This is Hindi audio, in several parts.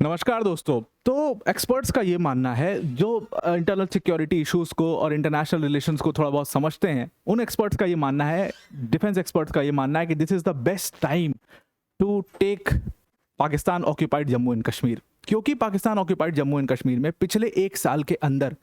नमस्कार दोस्तों। तो एक्सपर्ट्स का ये मानना है जो इंटरनल सिक्योरिटी इश्यूज को और इंटरनेशनल रिलेशंस को थोड़ा बहुत समझते हैं, उन एक्सपर्ट्स का ये मानना है, डिफेंस एक्सपर्ट्स का ये मानना है कि this is the best time to take Pakistan occupied Jammu and Kashmir. क्योंकि पाकिस्तान ऑक्यूपाइड जम्मू एंड कश्मीर में पिछले एक साल के अंदर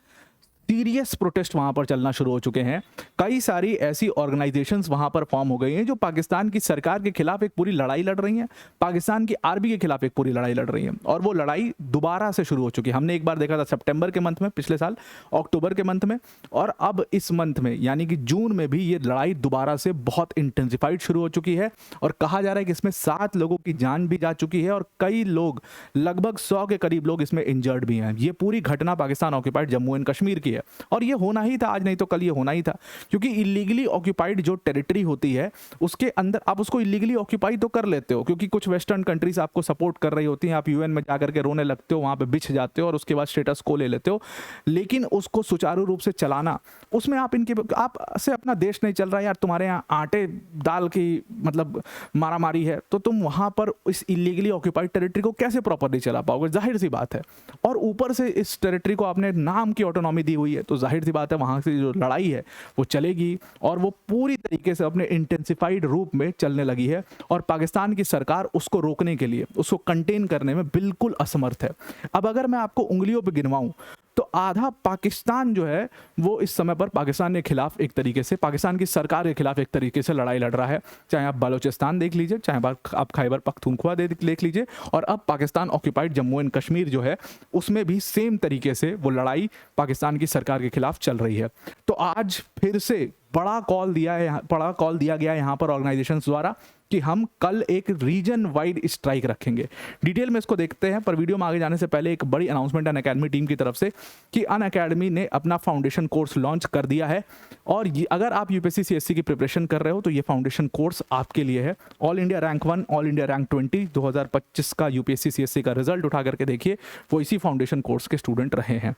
सीरियस प्रोटेस्ट वहां पर चलना शुरू हो चुके हैं। कई सारी ऐसी ऑर्गेनाइजेशंस वहां पर फॉर्म हो गई हैं जो पाकिस्तान की सरकार के खिलाफ एक पूरी लड़ाई लड़ रही हैं, पाकिस्तान की आर्मी के खिलाफ एक पूरी लड़ाई लड़ रही हैं। और वो लड़ाई दोबारा से शुरू हो चुकी है। हमने एक बार देखा था सितंबर के मंथ में पिछले साल, अक्टूबर के मंथ में, और अब इस मंथ में यानी कि जून में भी ये लड़ाई दोबारा से बहुत इंटेंसिफाइड शुरू हो चुकी है। और कहा जा रहा है कि इसमें 7 लोगों की जान भी जा चुकी है और कई लोग, लगभग 100 के करीब लोग इसमें इंजर्ड भी हैं। ये पूरी घटना पाकिस्तान ऑक्यूपाइड जम्मू एंड कश्मीर की है और ये होना ही था, आज नहीं तो कल ये होना ही था। क्योंकि इलीगली ऑक्यूपाइड जो टेरिटरी होती है उसके अंदर आप उसको इलीगली ऑक्यूपाई तो कर लेते हो, क्योंकि कुछ वेस्टर्न कंट्रीज आपको सपोर्ट कर रही होती हैं, आप यूएन में जाकर के रोने लगते हो, वहां पे बिछ जाते हो और उसके बाद स्टेटस को ले लेते हो। लेकिन उसको सुचारू रूप से चलाना, उसमें आप से अपना देश नहीं चल रहा यार, तुम्हारे यहाँ आटे दाल की मतलब मारामारी है, तो तुम वहां पर इस इलीगली ऑक्यूपाइड टेरिटरी को कैसे प्रॉपरली चला पाओगे? जाहिर सी बात है। और ऊपर से इस टेरिटरी को आपने नाम की ऑटोनॉमी दी हुई है, तो जाहिर सी बात है वहां से जो लड़ाई है वो चलेगी और वो पूरी तरीके से अपने इंटेंसिफाइड रूप में चलने लगी है। और पाकिस्तान की सरकार उसको रोकने के लिए, उसको कंटेन करने में बिल्कुल असमर्थ है। अब अगर मैं आपको उंगलियों पे गिनवाऊं तो आधा पाकिस्तान जो है वो इस समय पर पाकिस्तान के खिलाफ एक तरीके से, पाकिस्तान की सरकार के खिलाफ एक तरीके से लड़ाई लड़ रहा है। चाहे आप बलोचिस्तान देख लीजिए, चाहे आप खैबर पख्तूनख्वा देख लीजिए, और अब पाकिस्तान ऑक्यूपाइड जम्मू एंड कश्मीर जो है उसमें भी सेम तरीके से वो लड़ाई पाकिस्तान की सरकार के खिलाफ चल रही है। तो आज फिर से बड़ा कॉल दिया गया यहाँ पर ऑर्गेनाइजेशंस द्वारा कि हम कल एक रीजन वाइड स्ट्राइक रखेंगे। डिटेल में इसको देखते हैं, पर वीडियो में आगे जाने से पहले एक बड़ी अनाउंसमेंट अनअकैडमी टीम की तरफ से कि अनअकैडमी ने अपना फाउंडेशन कोर्स लॉन्च कर दिया है। और अगर आप यूपीएससी सीएससी की प्रिपरेशन कर रहे हो तो ये फाउंडेशन कोर्स आपके लिए है। All India rank 1, all India rank 20 2025 का यूपीएससी सीएससी का रिजल्ट उठा करके देखिए, वो इसी फाउंडेशन कोर्स के स्टूडेंट रहे हैं।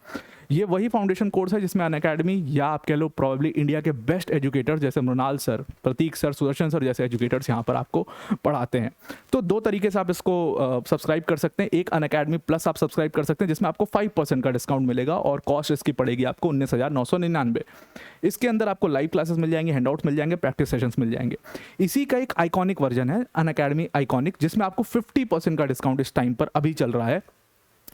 ये वही फाउंडेशन कोर्स है जिसमें अनअकैडमी, या आप कह लो प्रॉब्ली इंडिया के बेस्ट एजुकेटर्स जैसे मृणाल सर, प्रतीक सर, सुदर्शन सर जैसे एजुकेटर्स यहाँ पर आपको पढ़ाते हैं। तो 2 तरीके से आप इसको सब्सक्राइब कर सकते हैं। एक अनअकैडमी प्लस आप सब्सक्राइब कर सकते हैं जिसमें आपको 5% का डिस्काउंट मिलेगा और कॉस्ट इसकी पड़ेगी आपको 19,999। इसके अंदर आपको लाइव क्लासेस मिल जाएंगे, हैंडआउट्स मिल जाएंगे, प्रैक्टिस सेशंस मिल जाएंगे। इसी का एक आइकॉनिक वर्जन है अनअकैडमी आइकॉनिक, जिसमें आपको 50% का डिस्काउंट इस टाइम पर अभी चल रहा है,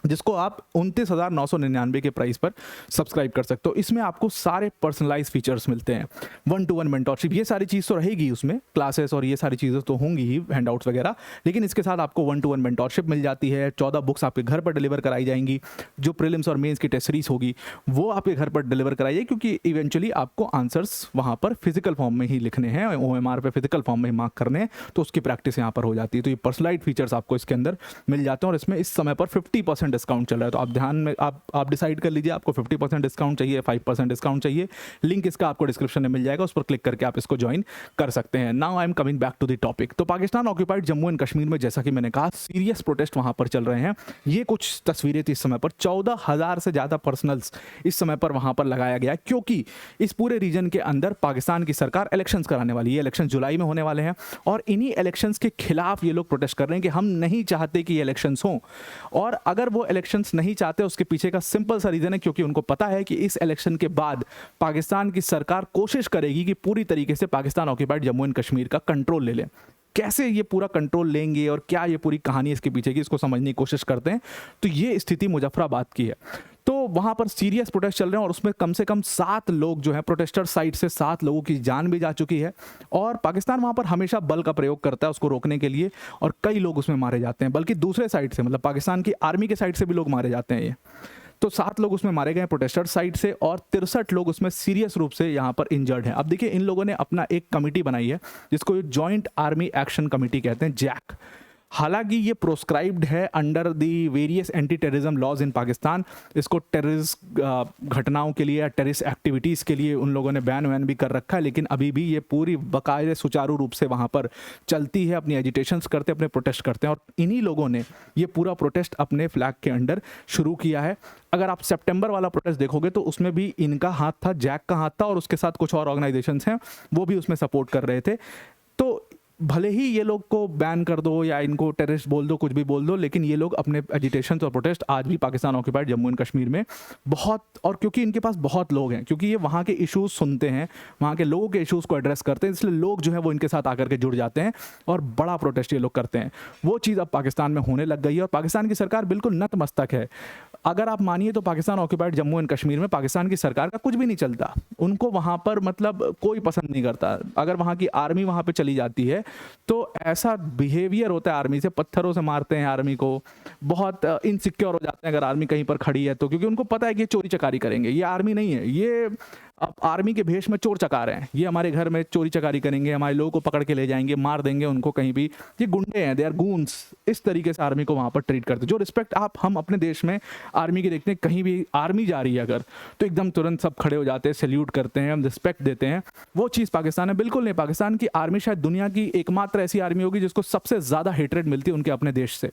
जिसको आप 29,999 के प्राइस पर सब्सक्राइब कर सकते हो। इसमें आपको सारे पर्सनलाइज फीचर्स मिलते हैं, 1-to-1 मेंटरशिप, ये सारी चीज़ तो रहेगी उसमें, क्लासेस और ये सारी चीज़ें तो होंगी ही, हैंडआउट्स वगैरह, लेकिन इसके साथ आपको 1-to-1 मेंटरशिप मिल जाती है। 14 बुक्स आपके घर पर डिलीवर कराई जाएंगी। जो प्रीलिम्स और मेंस की टेस्ट सीरीज होगी वो आपके घर पर डिलीवर कराई जाएगी, क्योंकि इवेंचुअली आपको आंसर्स वहाँ पर फिजिकल फॉर्म में ही लिखने हैं, OMR पे फिजिकल फॉर्म में ही मार्क करने हैं, तो उसकी प्रैक्टिस यहाँ पर हो जाती है। तो ये पर्सनलाइज फीचर्स आपको इसके अंदर मिल जाते हैं। और इसमें इस समय पर 50% डिस्काउंट चल रहा है, तो आप ध्यान में आप डिसाइड कर लीजिए आपको 50% डिस्काउंट चाहिए, 5% डिस्काउंट चाहिए। लिंक इसका आपको डिस्क्रिप्शन में मिल जाएगा, उस पर क्लिक करके आप इसको ज्वाइन कर सकते हैं। Now I am coming back to the topic. तो पाकिस्तान ऑक्यूपाइड जम्मू एंड कश्मीर में, जैसा कि मैंने कहा, सीरियस प्रोटेस्ट वहां पर चल रहे हैं। ये कुछ तस्वीरें थी इस समय पर, 14,000 से ज्यादा पर्सनल्स इस समय पर वहां पर लगाया गया, क्योंकि इस पूरे रीजन के अंदर पाकिस्तान की सरकार इलेक्शंस कराने वाली है। इलेक्शन जुलाई में होने वाले हैं और इन्हीं इलेक्शंस के खिलाफ ये लोग प्रोटेस्ट कर रहे हैं कि हम नहीं चाहते कि ये इलेक्शंस हों। और अगर वो इलेक्शंस नहीं चाहते, उसके पीछे का सिंपल सा रीजन है, क्योंकि उनको पता है कि इस इलेक्शन के बाद पाकिस्तान की सरकार कोशिश करेगी कि पूरी तरीके से पाकिस्तान ऑक्यूपाइड जम्मू एंड कश्मीर का कंट्रोल ले ले। कैसे ये पूरा कंट्रोल लेंगे और क्या ये पूरी कहानी इसके पीछे की, इसको समझने की कोशिश करते हैं। तो ये स्थिति मुजफ्फराबाद की है। तो वहां पर सीरियस प्रोटेस्ट चल रहे हैं और उसमें कम से कम 7 लोग जो है, प्रोटेस्टर साइड से 7 लोगों की जान भी जा चुकी है। और पाकिस्तान वहां पर हमेशा बल का प्रयोग करता है उसको रोकने के लिए, और कई लोग उसमें मारे जाते हैं, बल्कि दूसरे साइड से, मतलब पाकिस्तान की आर्मी के साइड से भी लोग मारे जाते हैं। ये तो 7 लोग उसमें मारे गए प्रोटेस्टर साइड से और 63 लोग उसमें सीरियस रूप से यहाँ पर इंजर्ड हैं। अब देखिए, इन लोगों ने अपना एक कमिटी बनाई है जिसको जॉइंट आर्मी एक्शन कमिटी कहते हैं, जैक। हालांकि ये प्रोस्क्राइब्ड है under the various anti terrorism laws in Pakistan. इसको टेररिस्ट घटनाओं के लिए या टेररिस्ट एक्टिविटीज़ के लिए उन लोगों ने बैन भी कर रखा है, लेकिन अभी भी ये पूरी बाकायदे सुचारू रूप से वहाँ पर चलती है, अपनी एजिटेशंस करते हैं, अपने प्रोटेस्ट करते हैं। और इन्हीं लोगों ने ये पूरा प्रोटेस्ट अपने फ्लैग के अंडर शुरू किया है। अगर आप सितंबर वाला प्रोटेस्ट देखोगे तो उसमें भी इनका हाथ था, जैक का हाथ था, और उसके साथ कुछ और ऑर्गेनाइजेशंस हैं वो भी उसमें सपोर्ट कर रहे थे। तो भले ही ये लोग को बैन कर दो या इनको टेररिस्ट बोल दो, कुछ भी बोल दो, लेकिन ये लोग अपने एजिटेशन और प्रोटेस्ट आज भी पाकिस्तान ऑक्यूपाइड जम्मू एंड कश्मीर में बहुत, और क्योंकि इनके पास बहुत लोग हैं, क्योंकि ये वहाँ के इश्यूज सुनते हैं, वहाँ के लोगों के इश्यूज को एड्रेस करते हैं, इसलिए लोग जो है वो इनके साथ आकर के जुड़ जाते हैं और बड़ा प्रोटेस्ट ये लोग करते हैं। वो चीज़ अब पाकिस्तान में होने लग गई है और पाकिस्तान की सरकार बिल्कुल नतमस्तक है। अगर आप मानिए तो पाकिस्तान ऑक्यूपाइड जम्मू एंड कश्मीर में पाकिस्तान की सरकार का कुछ भी नहीं चलता, उनको वहाँ पर मतलब कोई पसंद नहीं करता। अगर वहाँ की आर्मी वहाँ पे चली जाती है तो ऐसा बिहेवियर होता है आर्मी से, पत्थरों से मारते हैं आर्मी को, बहुत इनसिक्योर हो जाते हैं अगर आर्मी कहीं पर खड़ी है तो, क्योंकि उनको पता है कि ये चोरी चकारी करेंगे। ये आर्मी नहीं है, ये अब आर्मी के भेष में चोर चकार हैं, ये हमारे घर में चोरी चकारी करेंगे, हमारे लोगों को पकड़ के ले जाएंगे, मार देंगे उनको कहीं भी, ये गुंडे हैं, दे आर गूंस। इस तरीके से आर्मी को वहाँ पर ट्रीट करते हैं। जो रिस्पेक्ट हम अपने देश में आर्मी की देखते हैं, कहीं भी आर्मी जा रही है अगर तो एकदम तुरंत सब खड़े हो जाते हैं, सैल्यूट करते हैं, हम रिस्पेक्ट देते हैं, वो चीज़ पाकिस्तान में बिल्कुल नहीं। पाकिस्तान की आर्मी शायद दुनिया की एकमात्र ऐसी आर्मी होगी जिसको सबसे ज़्यादा हेटरेट मिलती है उनके अपने देश से।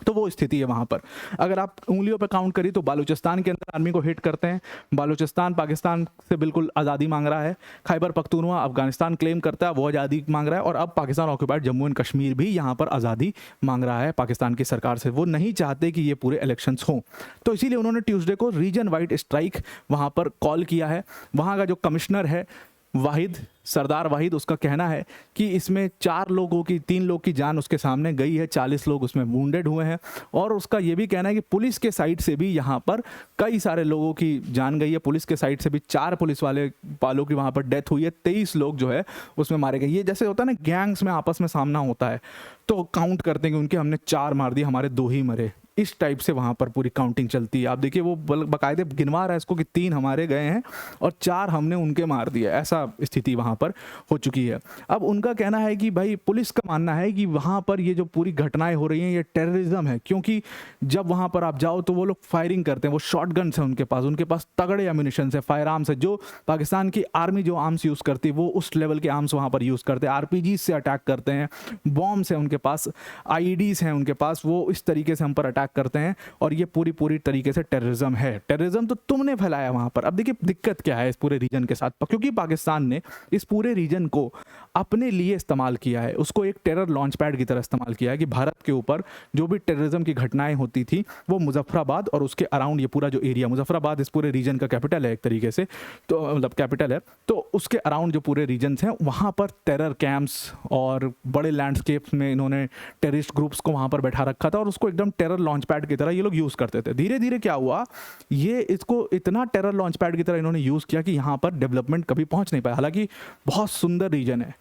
तो वो स्थिति है वहाँ पर। अगर आप उंगलियों पर काउंट करिए तो बालूचिस्तान के अंदर आर्मी को हिट करते हैं। बालूचिस्तान पाकिस्तान से बिल्कुल आज़ादी मांग रहा है। खैबर पख्तूनख्वा अफगानिस्तान क्लेम करता है, वो आज़ादी मांग रहा है। और अब पाकिस्तान ऑक्यूपाइड जम्मू एंड कश्मीर भी यहाँ पर आज़ादी मांग रहा है पाकिस्तान की सरकार से। वो नहीं चाहते कि ये पूरे इलेक्शंस हों, तो इसीलिए उन्होंने ट्यूसडे को रीजन वाइड स्ट्राइक वहाँ पर कॉल किया है। वहाँ का जो कमिश्नर है वाहिद, सरदार वाहिद, उसका कहना है कि इसमें 3 लोग की जान उसके सामने गई है, 40 लोग उसमें वुंडेड हुए हैं। और उसका ये भी कहना है कि पुलिस के साइड से भी यहाँ पर कई सारे लोगों की जान गई है। पुलिस के साइड से भी 4 पुलिस वालों की वहाँ पर डेथ हुई है, 23 लोग जो है उसमें मारे गए। ये जैसे होता है ना, गैंग्स में आपस में सामना होता है तो काउंट करते हैं कि उनके हमने 4 मार दिए, हमारे 2 ही मरे, इस टाइप से वहाँ पर पूरी काउंटिंग चलती है। आप देखिए वो बाकायदे गिनवा रहा है इसको कि 3 हमारे गए हैं और 4 हमने उनके मार दिए, ऐसा स्थिति वहाँ पर हो चुकी है। अब उनका कहना है कि भाई, पुलिस का मानना है कि वहाँ पर ये जो पूरी घटनाएं हो रही हैं ये टेररिज्म है, क्योंकि जब वहाँ पर आप जाओ तो वो लोग फायरिंग करते हैं, वो शॉर्ट गन्स हैं उनके पास तगड़े एम्यूनिशन है, फायर आर्म्स है। जो पाकिस्तान की आर्मी जो आर्म्स यूज़ करती है वो उस लेवल के आर्म्स वहाँ पर यूज़ करते हैं। RPG से अटैक करते हैं, बॉम्ब्स हैं उनके पास, IEDs हैं उनके पास, वो इस तरीके से हम पर अटैक करते हैं। और ये पूरी तरीके से टेररिज्म है। टेररिज्म तो तुमने फैलाया वहाँ पर। अब देखिए दिक्कत क्या है इस पूरे रीजन के साथ, क्योंकि पाकिस्तान ने इस पूरे रीजन को अपने लिए इस्तेमाल किया है, उसको एक टेरर लॉन्च पैड की तरह इस्तेमाल किया है कि भारत के ऊपर जो भी टेररिज्म की घटनाएं होती थी वो मुजफ्फराबाद और उसके अराउंड ये पूरा जो एरिया, मुजफ्फराबाद इस पूरे रीजन का कैपिटल है एक तरीके से, तो मतलब कैपिटल है, तो उसके अराउंड जो पूरे रीजन्स हैं वहाँ पर टेरर कैंप्स और बड़े लैंडस्केप्स में इन्होंने टेररिस्ट ग्रुप्स को वहाँ पर बैठा रखा था और उसको एकदम टेरर लॉन्च पैड की तरह ये लोग यूज़ करते थे। धीरे धीरे क्या हुआ, ये इसको इतना टेरर लॉन्च पैड की तरह इन्होंने यूज़ किया कि यहाँ पर डेवलपमेंट कभी पहुँच नहीं पाया। हालांकि बहुत सुंदर रीजन है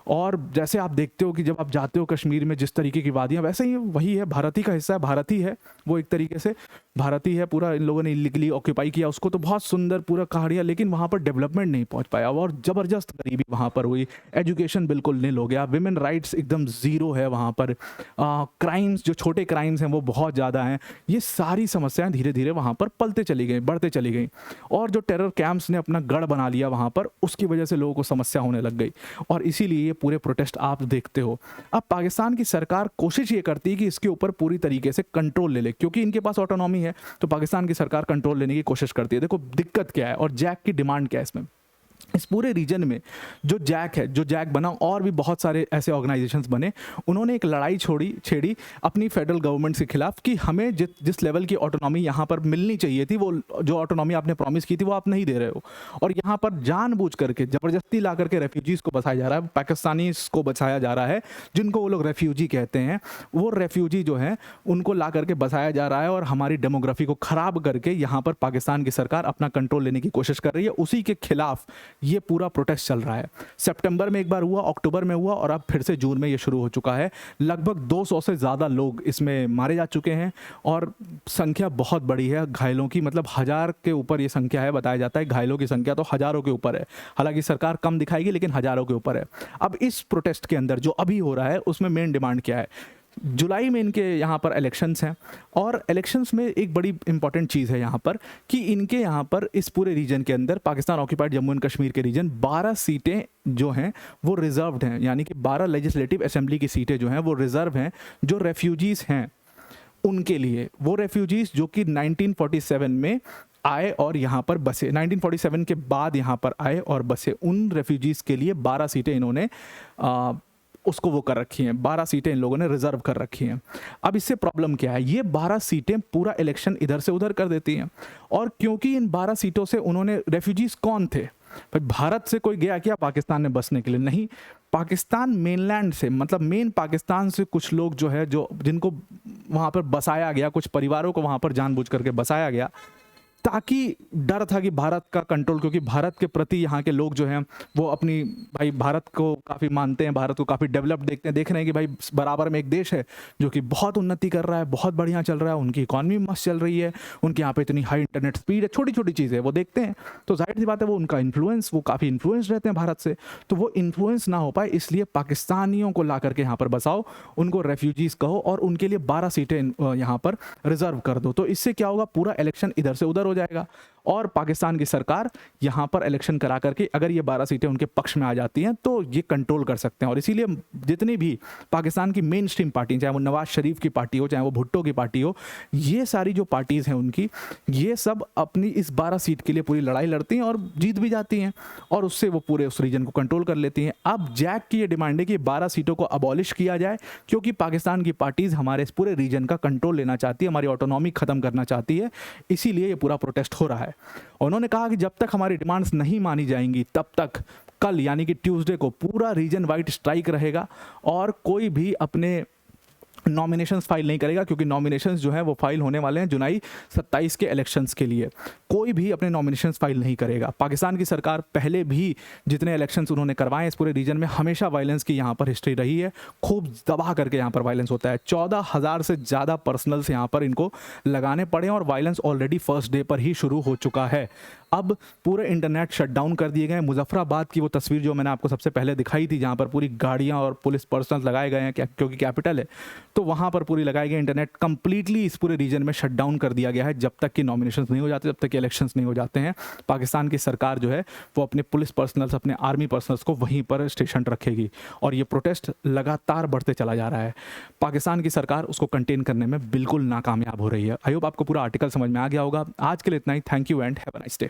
और जैसे आप देखते हो कि जब आप जाते हो कश्मीर में जिस तरीके की वादियाँ, वैसे ही वही है, भारती का हिस्सा है, भारती है वो, एक तरीके से भारती है पूरा, इन लोगों ने इलीगली ऑक्यूपाई किया उसको, तो बहुत सुंदर पूरा पहाड़ियाँ, लेकिन वहाँ पर डेवलपमेंट नहीं पहुँच पाया और ज़बरदस्त गरीबी वहाँ पर हुई, एजुकेशन बिल्कुल निल हो गया, विमेन राइट्स एकदम ज़ीरो है वहाँ पर, क्राइम्स जो छोटे क्राइम्स हैं वो बहुत ज़्यादा हैं। ये सारी समस्याएँ धीरे धीरे वहाँ पर पलते चली गई, बढ़ते चली गई और जो टेरर कैंप्स ने अपना गढ़ बना लिया वहाँ पर, उसकी वजह से लोगों को समस्या होने लग गई और इसीलिए पूरे प्रोटेस्ट आप देखते हो। अब पाकिस्तान की सरकार कोशिश ये करती है कि इसके ऊपर पूरी तरीके से कंट्रोल ले ले, क्योंकि इनके पास ऑटोनॉमी है तो पाकिस्तान की सरकार कंट्रोल लेने की कोशिश करती है। देखो दिक्कत क्या है और जैक की डिमांड क्या है इसमें। इस पूरे रीजन में जो जैक बना और भी बहुत सारे ऐसे ऑर्गेनाइजेशंस बने, उन्होंने एक लड़ाई छेड़ी अपनी फेडरल गवर्नमेंट के खिलाफ कि हमें जिस लेवल की ऑटोनॉमी यहाँ पर मिलनी चाहिए थी, वो जो ऑटोनॉमी आपने प्रॉमिस की थी वो आप नहीं दे रहे हो और यहाँ पर जानबूझ करके ज़बरदस्ती ला करके रेफ्यूजीज़ को बसाया जा रहा है, पाकिस्तानीज़ को बसाया जा रहा है, जिनको वो लोग रेफ्यूजी कहते हैं, वो रेफ्यूजी जो हैं उनको ला करके बसाया जा रहा है और हमारी डेमोग्राफी को ख़राब करके यहाँ पर पाकिस्तान की सरकार अपना कंट्रोल लेने की कोशिश कर रही है। उसी के खिलाफ ये पूरा प्रोटेस्ट चल रहा है। सितंबर में एक बार हुआ, अक्टूबर में हुआ और अब फिर से जून में ये शुरू हो चुका है। लगभग 200 से ज़्यादा लोग इसमें मारे जा चुके हैं और संख्या बहुत बड़ी है घायलों की, मतलब 1000 के ऊपर ये संख्या है, बताया जाता है घायलों की संख्या तो हज़ारों के ऊपर है। हालांकि सरकार कम दिखाएगी लेकिन हज़ारों के ऊपर है। अब इस प्रोटेस्ट के अंदर जो अभी हो रहा है उसमें मेन डिमांड क्या है, जुलाई में इनके यहाँ पर इलेक्शंस हैं और इलेक्शंस में एक बड़ी इंपॉर्टेंट चीज़ है यहाँ पर कि इनके यहाँ पर इस पूरे रीजन के अंदर, पाकिस्तान ऑक्यूपाइड जम्मू एंड कश्मीर के रीजन, 12 सीटें जो हैं वो रिजर्व्ड हैं, यानी कि 12 लेजिस्लेटिव असेंबली की सीटें जो हैं वो रिजर्व हैं जो रेफ्यूजीज़ हैं उनके लिए। वो रेफ्यूजीज़ जो कि 1947 में आए और यहाँ पर बसे, 1947 के बाद यहाँ पर आए और बसे, उन रेफ्यूजीज़ के लिए 12 सीटें इन्होंने उसको वो कर रखी हैं, 12 सीटें इन लोगों ने रिजर्व कर रखी हैं। अब इससे प्रॉब्लम क्या है, ये 12 सीटें पूरा इलेक्शन इधर से उधर कर देती हैं। और क्योंकि इन 12 सीटों से उन्होंने, रेफ्यूजीज कौन थे भाई, भारत से कोई गया क्या पाकिस्तान में बसने के लिए? नहीं, पाकिस्तान मेनलैंड से, मतलब मेन पाकिस्तान से कुछ लोग जो है, जो जिनको वहाँ पर बसाया गया, कुछ परिवारों को वहाँ पर जानबूझ करके बसाया गया, ताकि डर था कि भारत का कंट्रोल, क्योंकि भारत के प्रति यहाँ के लोग जो हैं वो अपनी, भाई भारत को काफ़ी मानते हैं, भारत को काफ़ी डेवलप देखते हैं, देख रहे हैं कि भाई बराबर में एक देश है जो कि बहुत उन्नति कर रहा है, बहुत बढ़िया चल रहा है, उनकी इकॉनमी मस्त चल रही है, उनके यहाँ पे इतनी हाई इंटरनेट स्पीड है, छोटी छोटी चीज़ें वो देखते हैं, तो जाहिर सी बात है वो उनका इन्फ्लुएंस, वो काफ़ी इन्फ्लुएंस रहते हैं भारत से, तो वो इन्फ्लुएंस ना हो पाए इसलिए पाकिस्तानियों को ला करके यहाँ पर बसाओ, उनको रेफ्यूजीज़ कहो और उनके लिए 12 सीटें यहाँ पर रिजर्व कर दो। तो इससे क्या होगा, पूरा इलेक्शन इधर से उधर हो जाएगा और पाकिस्तान की सरकार यहाँ पर इलेक्शन करा करके अगर ये 12 सीटें उनके पक्ष में आ जाती हैं तो ये कंट्रोल कर सकते हैं। और इसीलिए जितनी भी पाकिस्तान की मेन स्ट्रीम पार्टी, चाहे वो नवाज शरीफ की पार्टी हो, चाहे वो भुट्टो की पार्टी हो, ये सारी जो पार्टीज़ हैं उनकी, ये सब अपनी इस 12 सीट के लिए पूरी लड़ाई लड़ती हैं और जीत भी जाती हैं और उससे वो पूरे उस रीजन को कंट्रोल कर लेती हैं। अब जैक की ये डिमांड है कि 12 सीटों को अबॉलिश किया जाए, क्योंकि पाकिस्तान की पार्टीज़ हमारे इस पूरे रीजन का कंट्रोल लेना चाहती है, हमारी ऑटोनॉमी ख़त्म करना चाहती है, इसीलिए ये पूरा प्रोटेस्ट हो रहा है। उन्होंने कहा कि जब तक हमारी डिमांड्स नहीं मानी जाएंगी तब तक कल यानी कि ट्यूसडे को पूरा रीजन वाइड स्ट्राइक रहेगा और कोई भी अपने नॉमिनेशंस फाइल नहीं करेगा, क्योंकि नॉमिनेशंस जो है वो फाइल होने वाले हैं जुलाई 27 के इलेक्शंस के लिए। कोई भी अपने नॉमिनेशंस फाइल नहीं करेगा। पाकिस्तान की सरकार पहले भी जितने इलेक्शंस उन्होंने करवाए इस पूरे रीजन में, हमेशा वायलेंस की यहाँ पर हिस्ट्री रही है, खूब दबा करके यहाँ पर वायलेंस होता है। 14,000 से ज़्यादा पर्सनल्स यहाँ पर इनको लगाने पड़े और वायलेंस ऑलरेडी फर्स्ट डे पर ही शुरू हो चुका है। अब पूरे इंटरनेट शटडाउन कर दिए गए। मुजफ्फराबाद की वो तस्वीर जो मैंने आपको सबसे पहले दिखाई थी, जहाँ पर पूरी गाड़ियाँ और पुलिस पर्सनल लगाए गए हैं, क्योंकि कैपिटल है, तो वहाँ पर पूरी लगाई गई। इंटरनेट कंप्लीटली इस पूरे रीजन में शटडाउन कर दिया गया है जब तक कि नॉमिनेशंस नहीं हो जाते, जब तक कि इलेक्शंस नहीं हो जाते हैं। पाकिस्तान की सरकार जो है वो अपने पुलिस पर्सनल्स, अपने आर्मी पर्सनल्स को वहीं पर स्टेशन रखेगी और ये प्रोटेस्ट लगातार बढ़ते चला जा रहा है। पाकिस्तान की सरकार उसको कंटेन करने में बिल्कुल नाकामयाब हो रही है। आई होप आपको पूरा आर्टिकल समझ में आ गया होगा। आज के लिए इतना ही। Thank you and have a nice day.